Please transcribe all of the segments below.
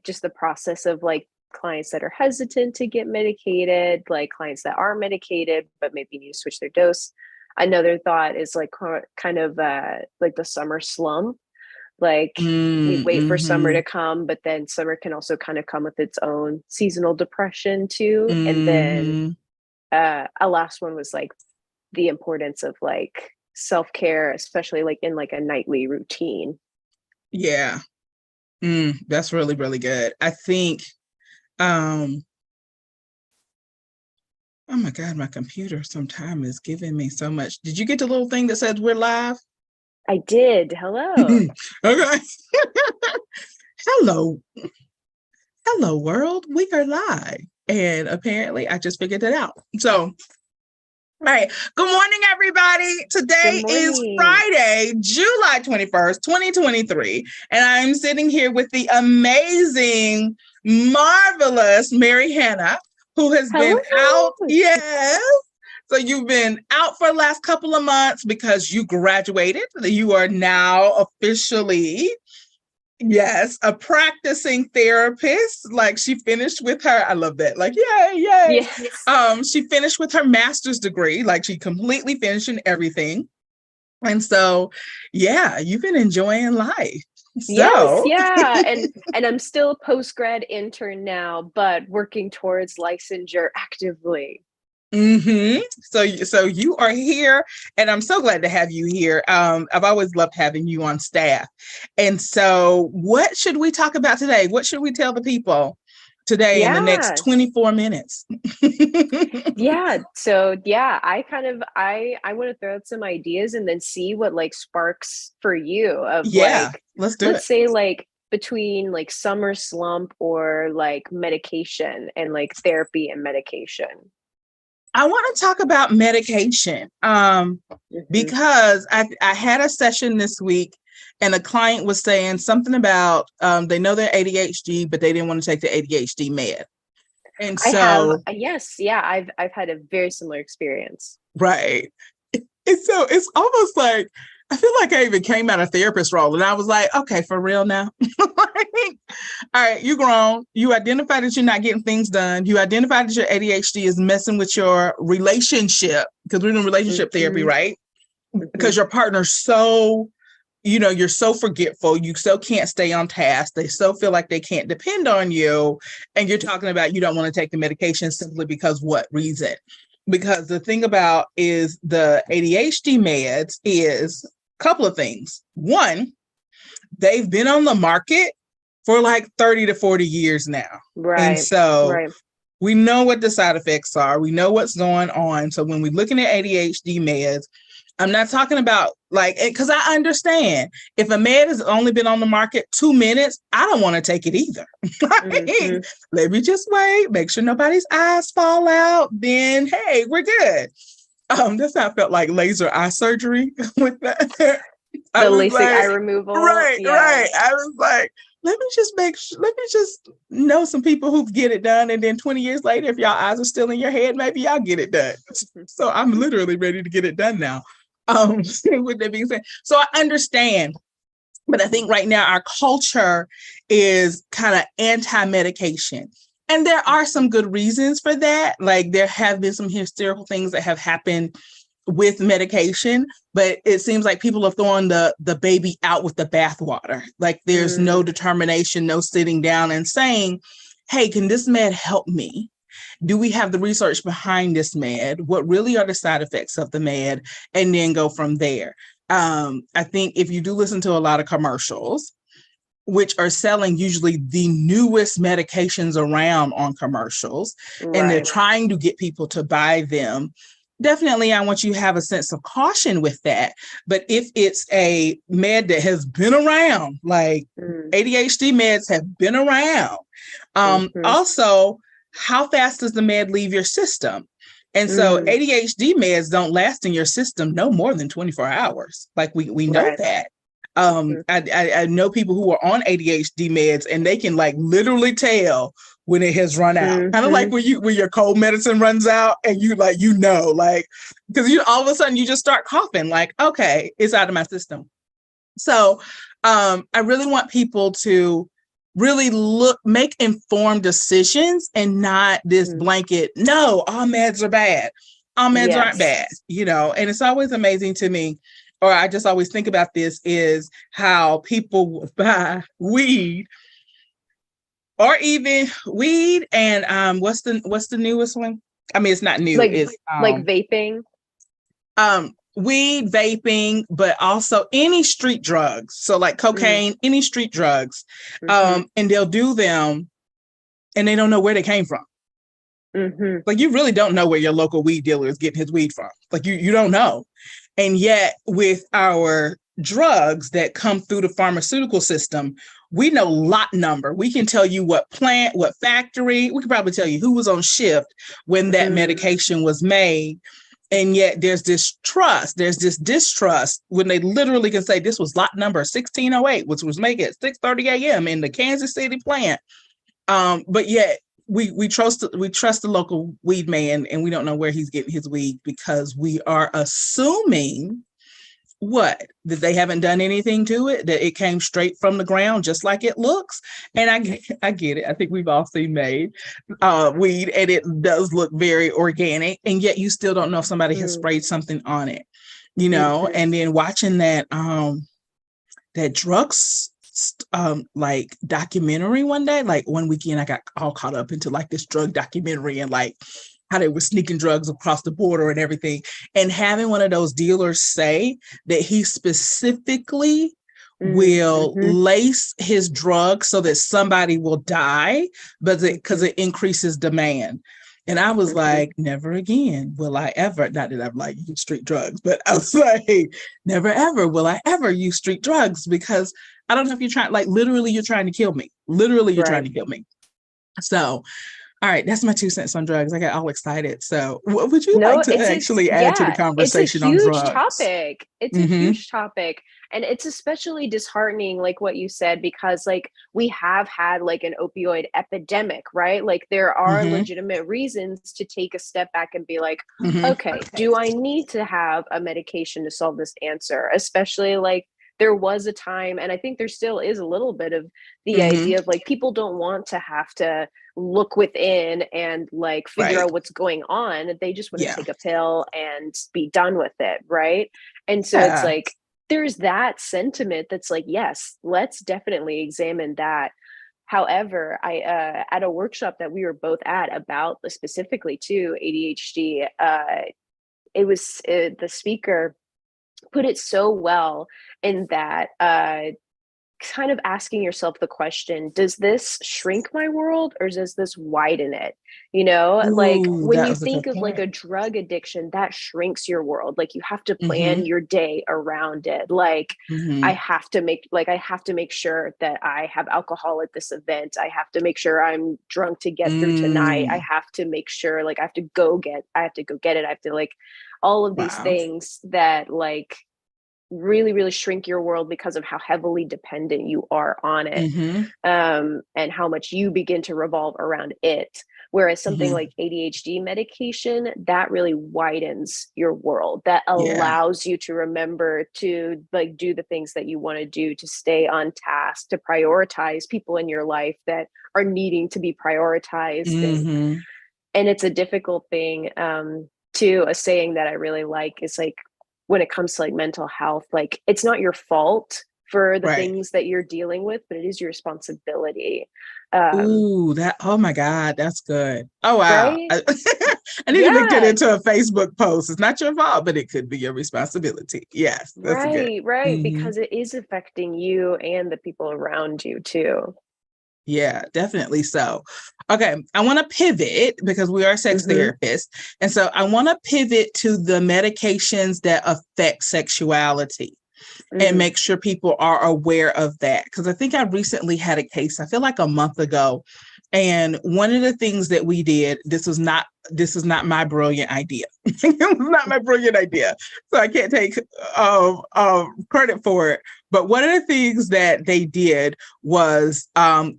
just the process of like clients that are hesitant to get medicated, like clients that are medicated but maybe need to switch their dose. Another thought is like kind of like the summer slump. Like we wait for summer to come, but then summer can also kind of come with its own seasonal depression too. And then a last one was like the importance of like self-care, especially like in like a nightly routine. Yeah. That's really, really good. I think, oh my God, my computer sometime is giving me so much. Did you get the little thing that says we're live? I did. Hello. Okay. Hello. Hello, world. We are live. And apparently I just figured it out. So, all right. Good morning, everybody. Today is Friday, July 21st, 2023. And I'm sitting here with the amazing, marvelous Mary Hannah, who has been out. Yes. So you've been out for the last couple of months because you graduated. You are now officially, yes, a practicing therapist. Like she finished with her, I love that. Like, yay, yay. Yes. She finished with her master's degree. Like she completely finished in everything. And so, yeah, you've been enjoying life. So. Yes, yeah. And I'm still a post-grad intern now, but working towards licensure actively. So you are here, and I'm so glad to have you here. I've always loved having you on staff. And so what should we talk about today? What should we tell the people today in the next 24 minutes? Yeah. So yeah, I want to throw out some ideas and then see what like sparks for you of like, let's say like between like summer slump or like medication and like therapy and medication. I want to talk about medication because I had a session this week and a client was saying something about they know they're ADHD, but they didn't want to take the ADHD med. And so I've had a very similar experience. Right. And so it's almost like I feel like I even came out of therapist role and I was like, okay, for real now. All right, you grown. You identify that you're not getting things done. You identify that your ADHD is messing with your relationship because we're doing relationship therapy, right? Because your partner's so, you're so forgetful. You so can't stay on task. They so feel like they can't depend on you. And you're talking about you don't want to take the medication simply because what reason? Because the thing about is the ADHD meds is a couple of things. One, they've been on the market for like 30 to 40 years now. Right. And so we know what the side effects are. We know what's going on. So when we're looking at ADHD meds, I'm not talking about like, because I understand if a med has only been on the market 2 minutes, I don't want to take it either. Let me just wait, make sure nobody's eyes fall out. Then, hey, we're good. That's how I felt like laser eye surgery with that. The LASIK eye removal. Right. I was like, let me just know some people who get it done. And then 20 years later, if y'all eyes are still in your head, maybe y'all get it done. So I'm literally ready to get it done now. With that being said, so I understand, but I think right now our culture is kind of anti-medication. And there are some good reasons for that. Like there have been some hysterical things that have happened with medication, but it seems like people are throwing the baby out with the bathwater. Like there's no determination, no sitting down and saying, hey, can this med help me? Do we have the research behind this med? What really are the side effects of the med? And then go from there. I think if you do listen to a lot of commercials, which are selling usually the newest medications around on commercials, and they're trying to get people to buy them, definitely I want you to have a sense of caution with that. But if it's a med that has been around, like ADHD meds have been around, also, how fast does the med leave your system? And so ADHD meds don't last in your system no more than 24 hours. Like we know that. I know people who are on ADHD meds and they can like literally tell when it has run out. Kind of like when your cold medicine runs out and you like, because you all of a sudden you just start coughing like, okay, it's out of my system. So I really want people to really make informed decisions and not this blanket, no, all meds are bad. All meds aren't bad, and it's always amazing to me, or I just always think about this, is how people buy weed, or even weed and what's the newest one? I mean, it's not new. It's like vaping. Weed, vaping, but also any street drugs. So like cocaine, any street drugs. And they'll do them and they don't know where they came from. Like, you really don't know where your local weed dealer is getting his weed from. Like, you don't know. And yet with our drugs that come through the pharmaceutical system, we know lot number. We can tell you what plant, what factory. We can probably tell you who was on shift when that medication was made. And yet there's this distrust when they literally can say this was lot number 1608, which was made at 6:30 a.m. in the Kansas City plant. But yet we trust the local weed man, and we don't know where he's getting his weed, because we are assuming that they haven't done anything to it, that it came straight from the ground just like it looks. And I get it. I think we've all seen made weed, and it does look very organic, and yet you still don't know if somebody has sprayed something on it, and then watching that drugs like documentary one day, like one weekend I got all caught up into like this drug documentary and like how they were sneaking drugs across the border and everything, and having one of those dealers say that he specifically will lace his drug so that somebody will die, but because it increases demand. And I was like, never again will I ever, not that I'm like use street drugs, but I was like, never ever will I ever use street drugs, because I don't know if you're trying, like literally you're trying to kill me. Literally you're trying to kill me. So all right, that's my 2 cents on drugs. I got all excited. So what would you like to actually add to the conversation on drugs? It's a huge topic. And it's especially disheartening, like what you said, because like we have had like an opioid epidemic, right? Like there are legitimate reasons to take a step back and be like, okay, do I need to have a medication to solve this answer? Especially like there was a time, and I think there still is a little bit of the idea of like people don't want to have to look within and like figure out what's going on. They just want to take a pill and be done with it, right? And so it's like there's that sentiment that's like, yes, let's definitely examine that. However, I at a workshop that we were both at about specifically to ADHD, it was the speaker put it so well in that kind of asking yourself the question, does this shrink my world or does this widen it? Like when you think of like a drug addiction, that shrinks your world. Like you have to plan your day around it. Like I have to make sure that I have alcohol at this event. I have to make sure I'm drunk to get through tonight. I have to make sure like I have to go get it. I have to like all of these things that like really, really shrink your world because of how heavily dependent you are on it, and how much you begin to revolve around it. Whereas something like ADHD medication, that really widens your world. That allows you to remember to like do the things that you want to do, to stay on task, to prioritize people in your life that are needing to be prioritized. And it's a difficult thing. To a saying that I really like is like, when it comes to like mental health, like it's not your fault for the things that you're dealing with, but it is your responsibility. Oh my God, that's good. Oh, wow. Right? I need to make that into a Facebook post. It's not your fault, but it could be your responsibility. Yes. That's good. Right. Because it is affecting you and the people around you too. Yeah, definitely so. Okay, I want to pivot because we are sex therapists. And so I want to pivot to the medications that affect sexuality and make sure people are aware of that. Because I think I recently had a case, I feel like a month ago. And one of the things that we did, this was not my brilliant idea. It was not my brilliant idea. So I can't take credit for it. But one of the things that they did was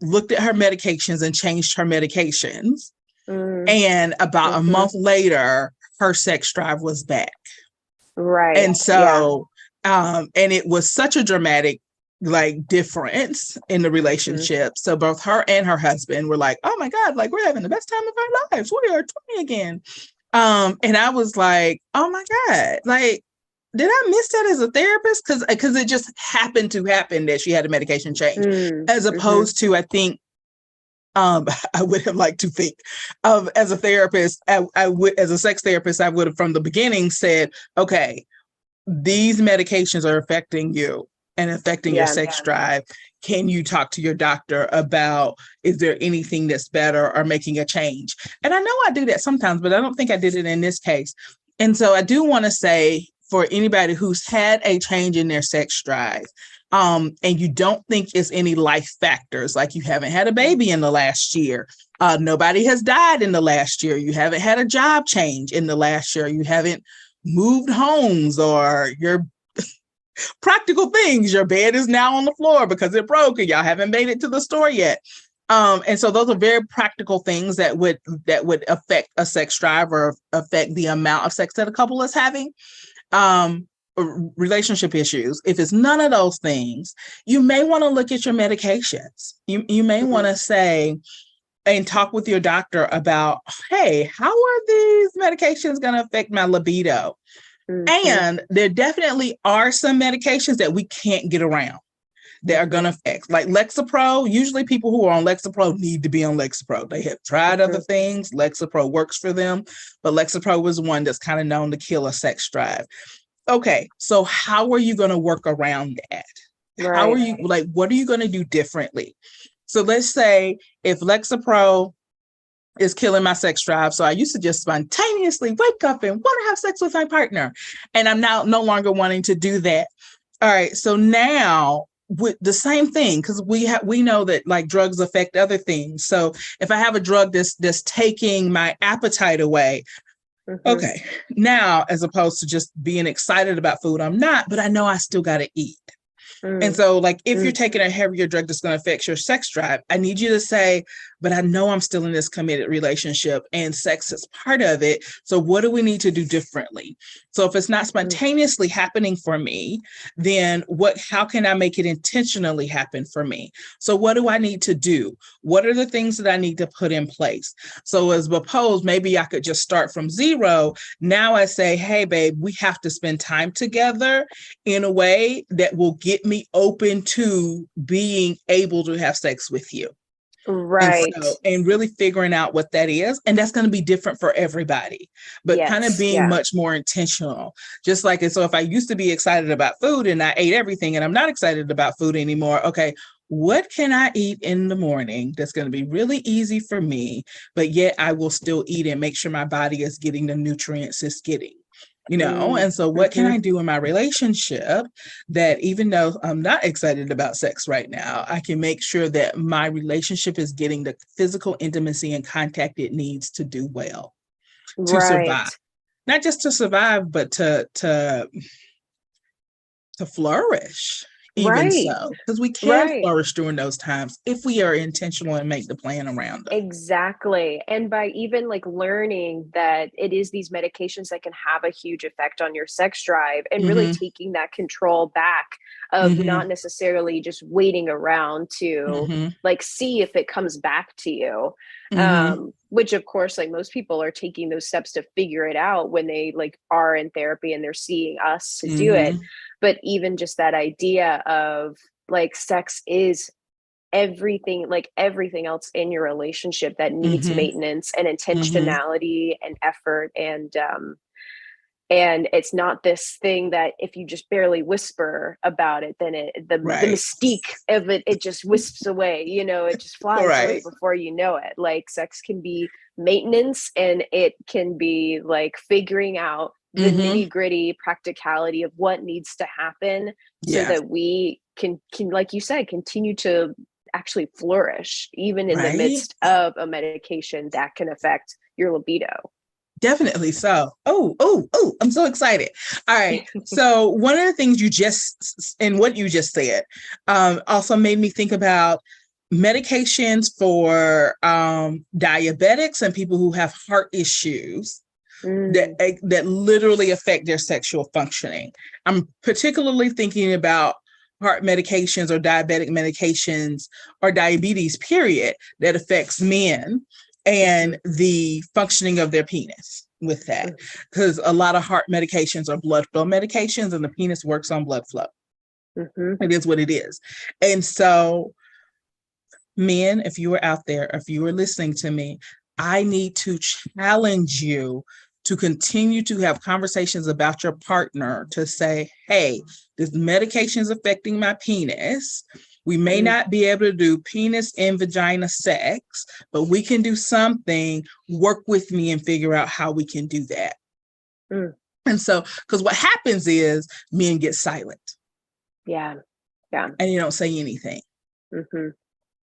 looked at her medications and changed her medications. And about a month later, her sex drive was back. Right. And so, and it was such a dramatic like difference in the relationship. So both her and her husband were like, oh my God, like we're having the best time of our lives. We are 20 again. And I was like, oh my God, like, did I miss that as a therapist? Because it just happened to happen that she had a medication change, as opposed to, I think, I would have liked to think of as a therapist, I would, as a sex therapist, I would have from the beginning said, okay, these medications are affecting you and affecting your sex drive. Can you talk to your doctor about, is there anything that's better or making a change? And I know I do that sometimes, but I don't think I did it in this case. And so I do want to say, for anybody who's had a change in their sex drive, and you don't think it's any life factors, like you haven't had a baby in the last year, nobody has died in the last year, you haven't had a job change in the last year, you haven't moved homes, or your practical things, your bed is now on the floor because it broke and y'all haven't made it to the store yet. And so those are very practical things that would affect a sex drive or affect the amount of sex that a couple is having. Relationship issues. If it's none of those things, you may want to look at your medications. You may want to say and talk with your doctor about, hey, how are these medications going to affect my libido? And there definitely are some medications that we can't get around that are going to affect, like Lexapro. Usually people who are on Lexapro need to be on Lexapro. They have tried other things. Lexapro works for them, but Lexapro is one that's kind of known to kill a sex drive. Okay, so how are you going to work around that? Right. How are you, like, what are you going to do differently? So let's say if Lexapro is killing my sex drive, so I used to just spontaneously wake up and want to have sex with my partner, and I'm now no longer wanting to do that. All right, so now with the same thing, because we know that like drugs affect other things. So if I have a drug that's taking my appetite away, okay, now as opposed to just being excited about food, I'm not, but I know I still got to eat. And so like, if you're taking a heavier drug that's going to affect your sex drive, I need you to say, but I know I'm still in this committed relationship and sex is part of it. So what do we need to do differently? So if it's not spontaneously happening for me, then how can I make it intentionally happen for me? So what do I need to do? What are the things that I need to put in place? So as opposed, maybe I could just start from zero. Now I say, hey, babe, we have to spend time together in a way that will get me open to being able to have sex with you. Right. And really figuring out what that is. And that's going to be different for everybody, but kind of being much more intentional. Just like it. So if I used to be excited about food and I ate everything and I'm not excited about food anymore, okay, what can I eat in the morning that's going to be really easy for me, but yet I will still eat and make sure my body is getting the nutrients it's getting? And so what can I do in my relationship that even though I'm not excited about sex right now, I can make sure that my relationship is getting the physical intimacy and contact it needs to do well, to survive, not just to survive, but to flourish. Even so, because we can flourish during those times if we are intentional and make the plan around them. Exactly. And by even like learning that it is these medications that can have a huge effect on your sex drive, and really taking that control back of not necessarily just waiting around to like see if it comes back to you. Which of course, like most people are taking those steps to figure it out when they like are in therapy and they're seeing us to do it. But even just that idea of like sex is everything, like everything else in your relationship that needs maintenance and intentionality and effort. And it's not this thing that if you just barely whisper about it, then the mystique of it just wisps away, it just flies away before you know it. Like sex can be maintenance, and it can be like figuring out the nitty gritty practicality of what needs to happen so that we can, like you said, continue to actually flourish even in the midst of a medication that can affect your libido. Definitely so. Oh, I'm so excited. All right. So one of the things what you just said also made me think about medications for diabetics and people who have heart issues that literally affect their sexual functioning. I'm particularly thinking about heart medications or diabetic medications or diabetes, period, that affects men and the functioning of their penis with that. Because a lot of heart medications are blood flow medications, and the penis works on blood flow. It is what it is. And so, men, if you are out there, if you are listening to me, I need to challenge you to continue to have conversations about your partner to say, hey, this medication is affecting my penis. We may not be able to do penis and vagina sex, but we can do something. Work with me and figure out how we can do that. And so, because what happens is men get silent. Yeah. Yeah. And you don't say anything.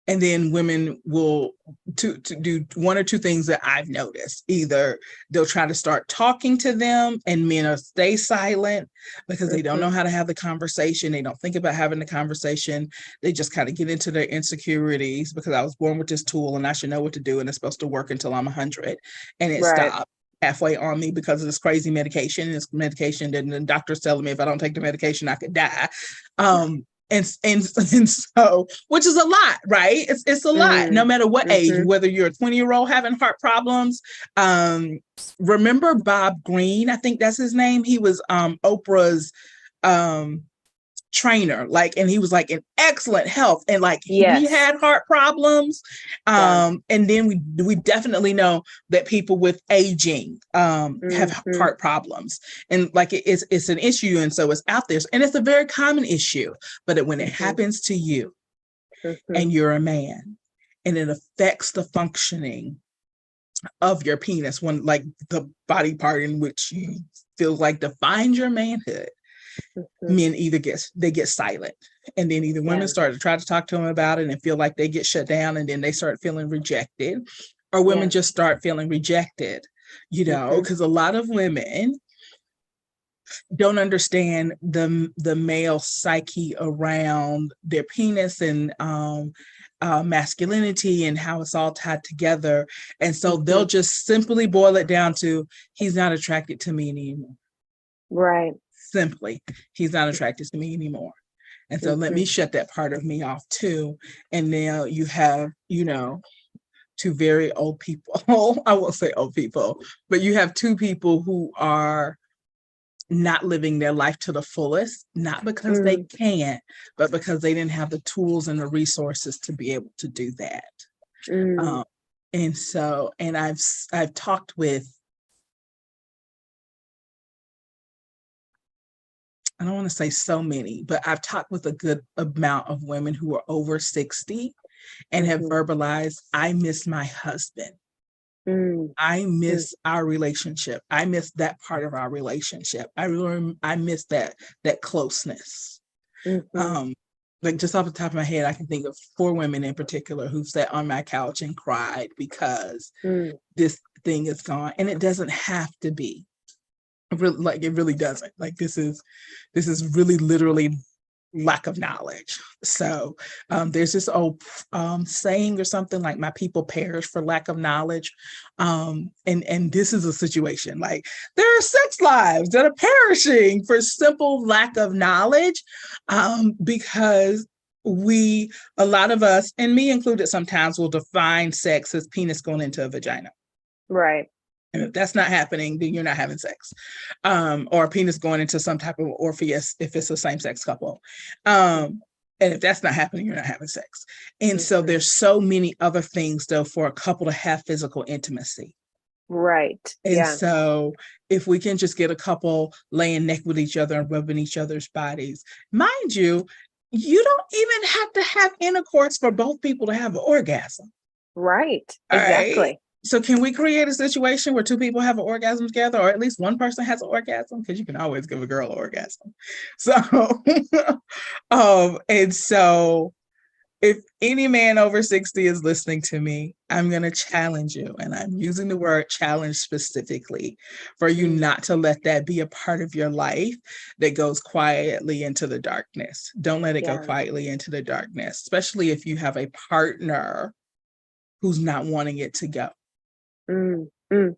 And then women will to do one or two things that I've noticed. Either they'll try to start talking to them and men will stay silent because they don't know how to have the conversation. They don't think about having the conversation. They just kind of get into their insecurities because I was born with this tool and I should know what to do. And it's supposed to work until I'm 100. And it stopped halfway on me because of this crazy medication. And this medication that the doctor's telling me if I don't take the medication, I could die. And so, which is a lot, right? It's a lot, no matter what age, whether you're a 20-year-old having heart problems. Remember Bob Greene? I think that's his name. He was Oprah's trainer, like, and he was like in excellent health, and like he had heart problems. And then we definitely know that people with aging have heart problems, and like it's an issue, and so it's out there, and it's a very common issue. But when it happens to you and you're a man and it affects the functioning of your penis, one like the body part in which you feel like defines your manhood, men either get silent, and then either women start to try to talk to them about it and feel like they get shut down, and then they start feeling rejected, or women just start feeling rejected, you know, because a lot of women don't understand the male psyche around their penis and masculinity and how it's all tied together, and so they'll just simply boil it down to he's not attracted to me anymore. Right. Simply, he's not attracted to me anymore. And so let me shut that part of me off too. And now you have, you know, two very old people. I won't say old people, but you have two people who are not living their life to the fullest, not because they can't, but because they didn't have the tools and the resources to be able to do that. And so, and I've talked with, I don't want to say so many, but I've talked with a good amount of women who are over 60 and have verbalized, I miss my husband. I miss our relationship. I miss that part of our relationship. I miss that closeness. Like just off the top of my head, I can think of 4 women in particular who sat on my couch and cried because this thing is gone, and it doesn't have to be. Like it really doesn't. Like this is really literally lack of knowledge. So there's this old saying or something like my people perish for lack of knowledge. And this is a situation like there are sex lives that are perishing for simple lack of knowledge, because a lot of us, and me included sometimes, will define sex as penis going into a vagina. Right. And if that's not happening, then you're not having sex. Or a penis going into some type of Orpheus if it's a same-sex couple. And if that's not happening, you're not having sex. And so there's so many other things, though, for a couple to have physical intimacy. Right. And so if we can just get a couple laying neck with each other and rubbing each other's bodies, mind you, you don't even have to have intercourse for both people to have an orgasm. Right. Exactly. Right? So can we create a situation where 2 people have an orgasm together, or at least one person has an orgasm? Because you can always give a girl an orgasm. So, and so if any man over 60 is listening to me, I'm going to challenge you, and I'm using the word challenge specifically, for you not to let that be a part of your life that goes quietly into the darkness. Don't let it go quietly into the darkness, especially if you have a partner who's not wanting it to go. You know?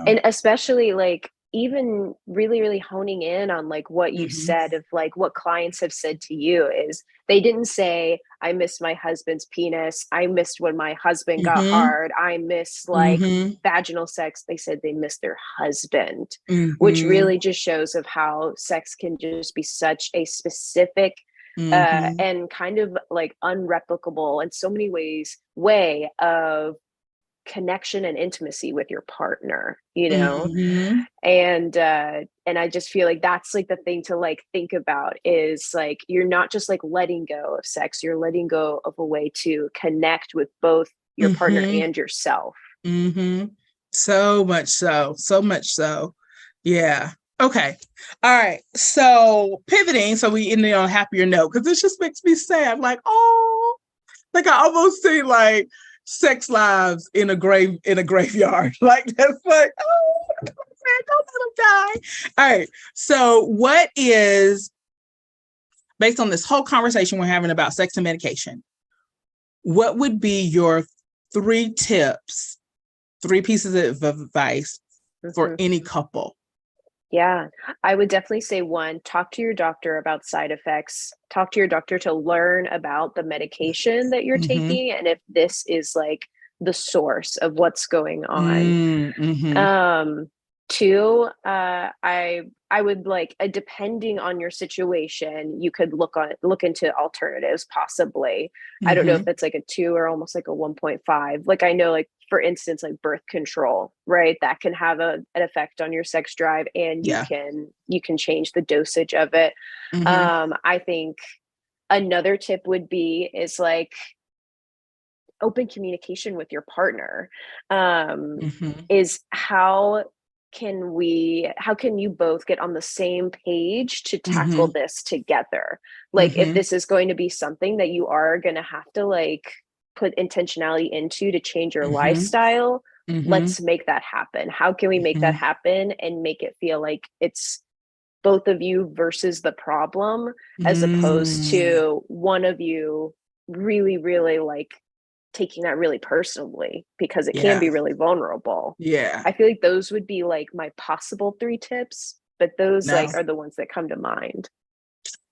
And especially like even really, really honing in on like what you said of like what clients have said to you is they didn't say, I missed my husband's penis. I missed when my husband got hard. I miss like vaginal sex. They said they missed their husband, which really just shows of how sex can just be such a specific and kind of like unreplicable in so many ways way of connection and intimacy with your partner, you know? And I just feel like that's like the thing to like think about is like you're not just like letting go of sex, you're letting go of a way to connect with both your partner and yourself. So much so. Yeah. Okay. All right. So pivoting, so we ended on a happier note because this just makes me sad. Like, oh, like I almost see like sex lives in a graveyard. Like that's like, oh, don't let them die. All right. So what is, based on this whole conversation we're having about sex and medication, what would be your 3 tips, 3 pieces of advice for any couple? Yeah, I would definitely say 1, talk to your doctor about side effects. Talk to your doctor to learn about the medication that you're taking and if this is like the source of what's going on. 2, I would like depending on your situation, you could look into alternatives possibly. I don't know if it's like a 2 or almost like a 1.5. Like I know like for instance, like birth control, right? That can have an effect on your sex drive and you can change the dosage of it. I think another tip would be is like open communication with your partner. Is how can you both get on the same page to tackle this together? Like if this is going to be something that you are going to have to like put intentionality into to change your lifestyle, let's make that happen. How can we make that happen and make it feel like it's both of you versus the problem as opposed to one of you really, really like taking that really personally because it can be really vulnerable. I feel like those would be like my possible 3 tips, but those like are the ones that come to mind.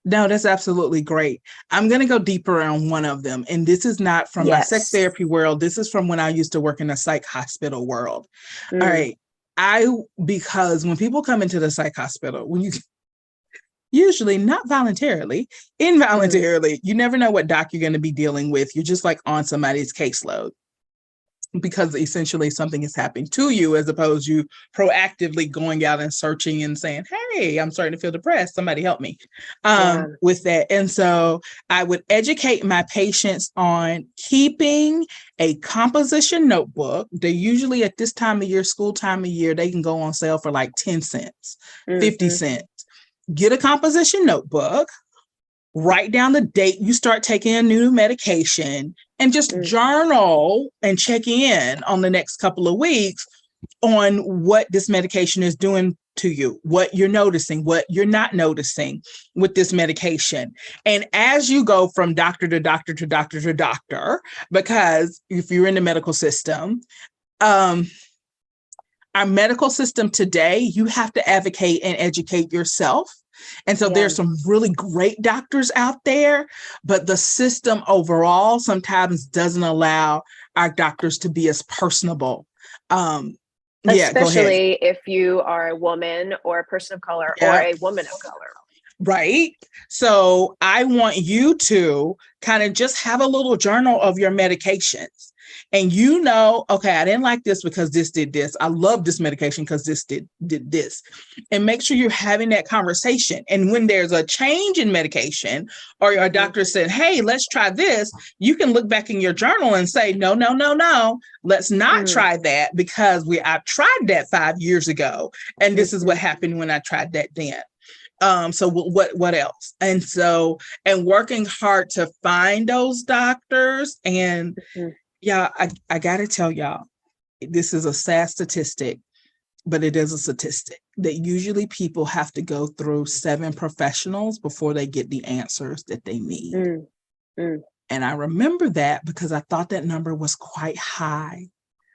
No, that's absolutely great. I'm going to go deeper on one of them. And this is not from my sex therapy world. This is from when I used to work in a psych hospital world. All right. Because when people come into the psych hospital, when you usually not voluntarily, involuntarily, you never know what doc you're going to be dealing with. You're just like on somebody's caseload because essentially something is happening to you as opposed to you proactively going out and searching and saying, hey, I'm starting to feel depressed. Somebody help me with that. And so I would educate my patients on keeping a composition notebook. They usually at this time of year, school time of year, they can go on sale for like 10 cents, 50 cents. Get a composition notebook, write down the date you start taking a new medication, and just journal and check in on the next couple of weeks on what this medication is doing to you, what you're noticing, what you're not noticing with this medication. And as you go from doctor to doctor to doctor to doctor, because if you're in the medical system, our medical system today, you have to advocate and educate yourself. And so there's some really great doctors out there, but the system overall sometimes doesn't allow our doctors to be as personable. Especially if you are a woman or a person of color or a woman of color. Right. So I want you to kind of just have a little journal of your medications. And okay, I didn't like this because this did this. I love this medication because this did this. And make sure you're having that conversation. And when there's a change in medication or your doctor said, hey, let's try this, you can look back in your journal and say, no, let's not try that because I tried that 5 years ago. And this is what happened when I tried that then. So what else? And working hard to find those doctors. And I got to tell y'all, this is a sad statistic, but it is a statistic that usually people have to go through 7 professionals before they get the answers that they need. And I remember that because I thought that number was quite high.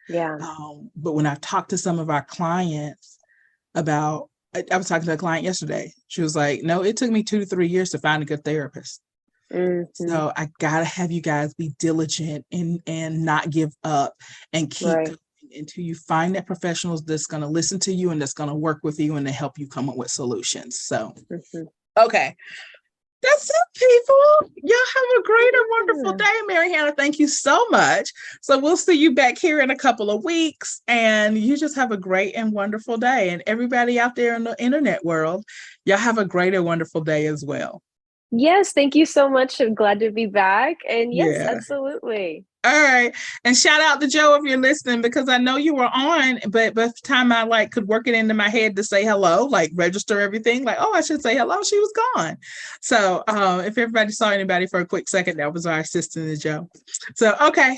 But when I've talked to some of our clients, about, I was talking to a client yesterday. She was like, no, it took me 2 to 3 years to find a good therapist. Mm-hmm. So I gotta have you guys be diligent and not give up and keep Right. going until you find that professionals that's going to listen to you and that's going to work with you and to help you come up with solutions. So, Mm-hmm. okay. That's it, people. Y'all have a great and wonderful Yeah. day, Mary Hannah. Thank you so much. So we'll see you back here in a couple of weeks, and you just have a great and wonderful day. And everybody out there in the internet world, y'all have a great and wonderful day as well. Yes, thank you so much. I'm glad to be back. And yes, Yeah. absolutely. All right. And shout out to Joe if you're listening, because I know you were on, but by the time I like could work it into my head to say hello, like register everything, like, oh, I should say hello, she was gone. So if everybody saw anybody for a quick second, that was our assistant, Joe. So okay.